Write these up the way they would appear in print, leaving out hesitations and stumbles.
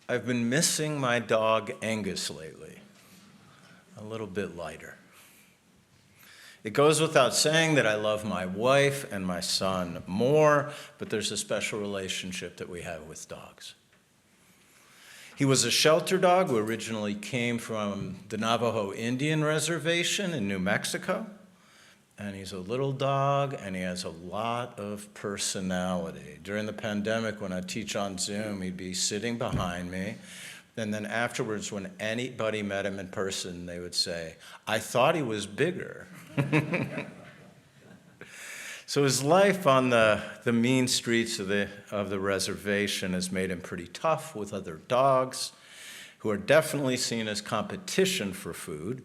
I've been missing my dog Angus lately, a little bit lighter. It goes without saying that I love my wife and my son more, but there's a special relationship that we have with dogs. He was a shelter dog who originally came from the Navajo Indian Reservation in New Mexico. And he's a little dog, and he has a lot of personality. During the pandemic, when I teach on Zoom, he'd be sitting behind me. And then afterwards, when anybody met him in person, they would say, "I thought he was bigger." So his life on the mean streets of the reservation has made him pretty tough with other dogs who are definitely seen as competition for food,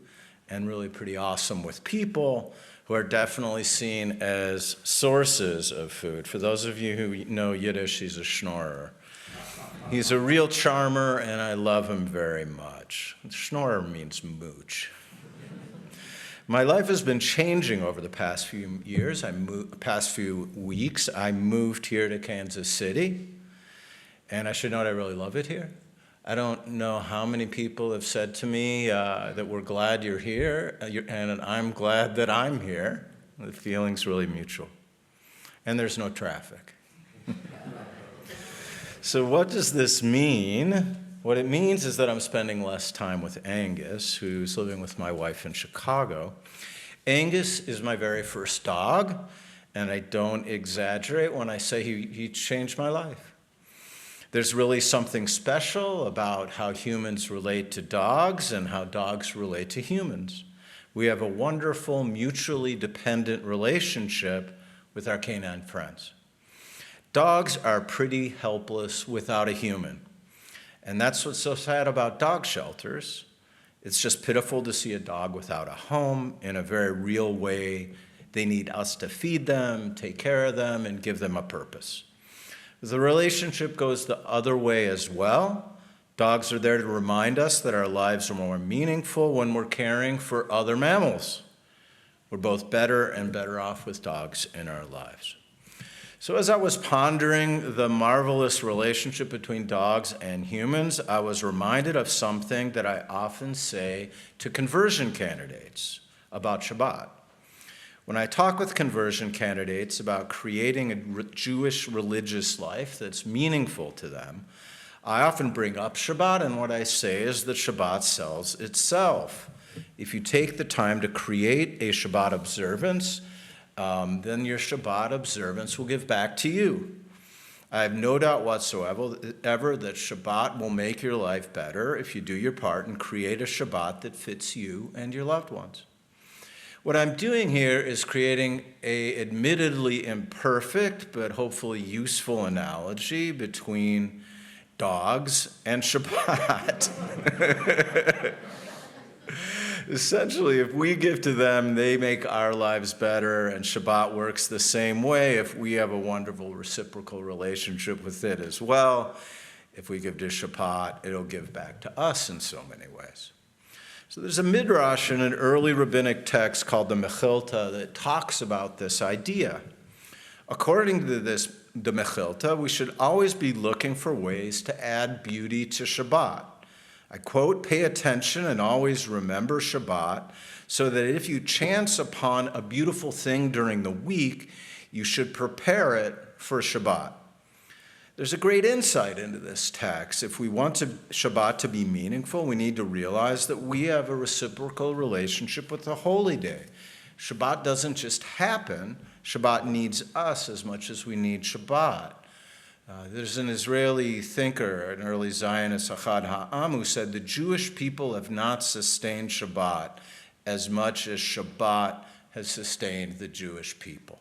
and really pretty awesome with people who are definitely seen as sources of food. For those of you who know Yiddish, he's a schnorrer. He's a real charmer, and I love him very much. Schnorrer means mooch. My life has been changing over the past few years, past few weeks. I moved here to Kansas City, and I should note I really love it here. I don't know how many people have said to me that we're glad you're here, and I'm glad that I'm here. The feeling's really mutual. And there's no traffic. So what does this mean? What it means is that I'm spending less time with Angus, who's living with my wife in Chicago. Angus is my very first dog, and I don't exaggerate when I say he changed my life. There's really something special about how humans relate to dogs and how dogs relate to humans. We have a wonderful, mutually dependent relationship with our canine friends. Dogs are pretty helpless without a human. And that's what's so sad about dog shelters. It's just pitiful to see a dog without a home in a very real way. They need us to feed them, take care of them, and give them a purpose. The relationship goes the other way as well. Dogs are there to remind us that our lives are more meaningful when we're caring for other mammals. We're both better and better off with dogs in our lives. So as I was pondering the marvelous relationship between dogs and humans, I was reminded of something that I often say to conversion candidates about Shabbat. When I talk with conversion candidates about creating a Jewish religious life that's meaningful to them, I often bring up Shabbat, and what I say is that Shabbat sells itself. If you take the time to create a Shabbat observance, then your Shabbat observance will give back to you. I have no doubt whatsoever that Shabbat will make your life better if you do your part and create a Shabbat that fits you and your loved ones. What I'm doing here is creating an admittedly imperfect but hopefully useful analogy between dogs and Shabbat. Essentially, if we give to them, they make our lives better, and Shabbat works the same way if we have a wonderful reciprocal relationship with it as well. If we give to Shabbat, it'll give back to us in so many ways. So there's a midrash in an early rabbinic text called the Mechilta that talks about this idea. According to the Mechilta, we should always be looking for ways to add beauty to Shabbat. I quote, "Pay attention and always remember Shabbat, so that if you chance upon a beautiful thing during the week, you should prepare it for Shabbat." There's a great insight into this text. If we want Shabbat to be meaningful, we need to realize that we have a reciprocal relationship with the holy day. Shabbat doesn't just happen. Shabbat needs us as much as we need Shabbat. There's an Israeli thinker, an early Zionist, Achad Ha'am, who said the Jewish people have not sustained Shabbat as much as Shabbat has sustained the Jewish people.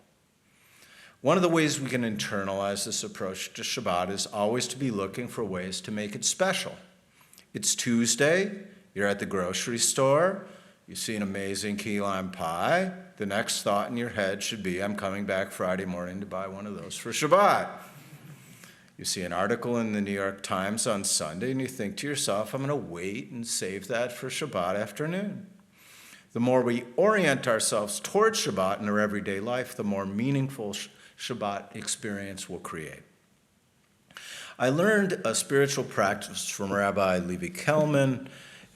One of the ways we can internalize this approach to Shabbat is always to be looking for ways to make it special. It's Tuesday, you're at the grocery store, you see an amazing key lime pie. The next thought in your head should be, I'm coming back Friday morning to buy one of those for Shabbat. You see an article in the New York Times on Sunday, and you think to yourself, I'm going to wait and save that for Shabbat afternoon. The more we orient ourselves towards Shabbat in our everyday life, the more meaningful Shabbat experience we'll create. I learned a spiritual practice from Rabbi Levi Kelman,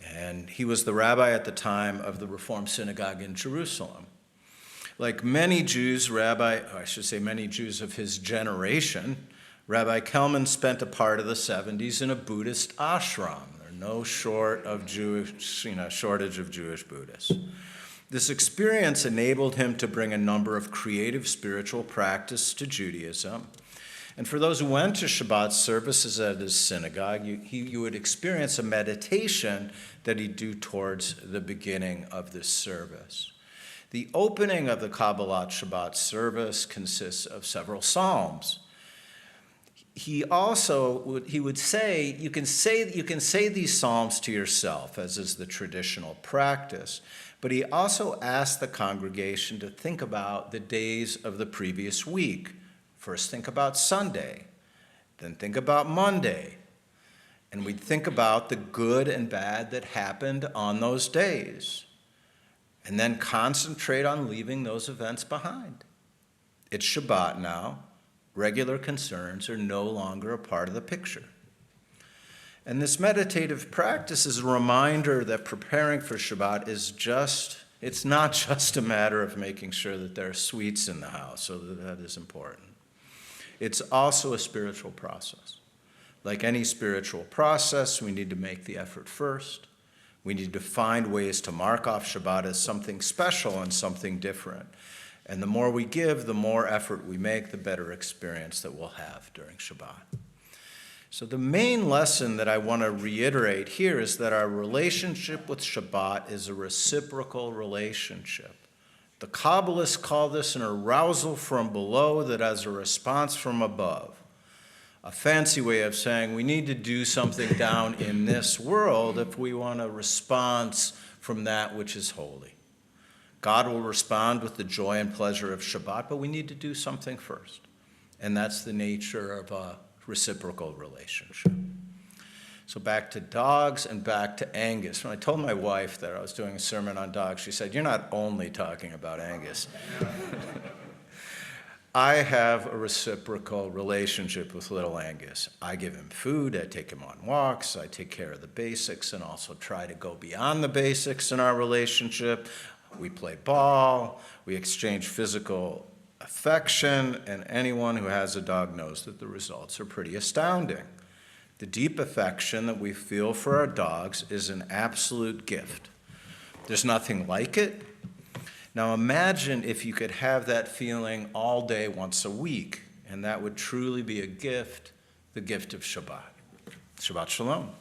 and he was the rabbi at the time of the Reform Synagogue in Jerusalem. Like many Jews, many Jews of his generation, Rabbi Kelman spent a part of the 70s in a Buddhist ashram. There's no shortage of Jewish Buddhists. This experience enabled him to bring a number of creative spiritual practices to Judaism. And for those who went to Shabbat services at his synagogue, you would experience a meditation that he'd do towards the beginning of this service. The opening of the Kabbalat Shabbat service consists of several psalms. He would say, you can say these psalms to yourself, as is the traditional practice, but he also asked the congregation to think about the days of the previous week. First think about Sunday, then think about Monday, and we'd think about the good and bad that happened on those days, and then concentrate on leaving those events behind. It's Shabbat now. Regular concerns are no longer a part of the picture. And this meditative practice is a reminder that preparing for Shabbat it's not just a matter of making sure that there are sweets in the house, so that is important. It's also a spiritual process. Like any spiritual process, we need to make the effort first. We need to find ways to mark off Shabbat as something special and something different. And the more we give, the more effort we make, the better experience that we'll have during Shabbat. So the main lesson that I want to reiterate here is that our relationship with Shabbat is a reciprocal relationship. The Kabbalists call this an arousal from below that has a response from above. A fancy way of saying we need to do something down in this world if we want a response from that which is holy. God will respond with the joy and pleasure of Shabbat, but we need to do something first. And that's the nature of a reciprocal relationship. So back to dogs and back to Angus. When I told my wife that I was doing a sermon on dogs, she said, "You're not only talking about Angus." I have a reciprocal relationship with little Angus. I give him food, I take him on walks, I take care of the basics and also try to go beyond the basics in our relationship. We play ball, we exchange physical affection, and anyone who has a dog knows that the results are pretty astounding. The deep affection that we feel for our dogs is an absolute gift. There's nothing like it. Now imagine if you could have that feeling all day once a week, and that would truly be a gift, the gift of Shabbat. Shabbat Shalom.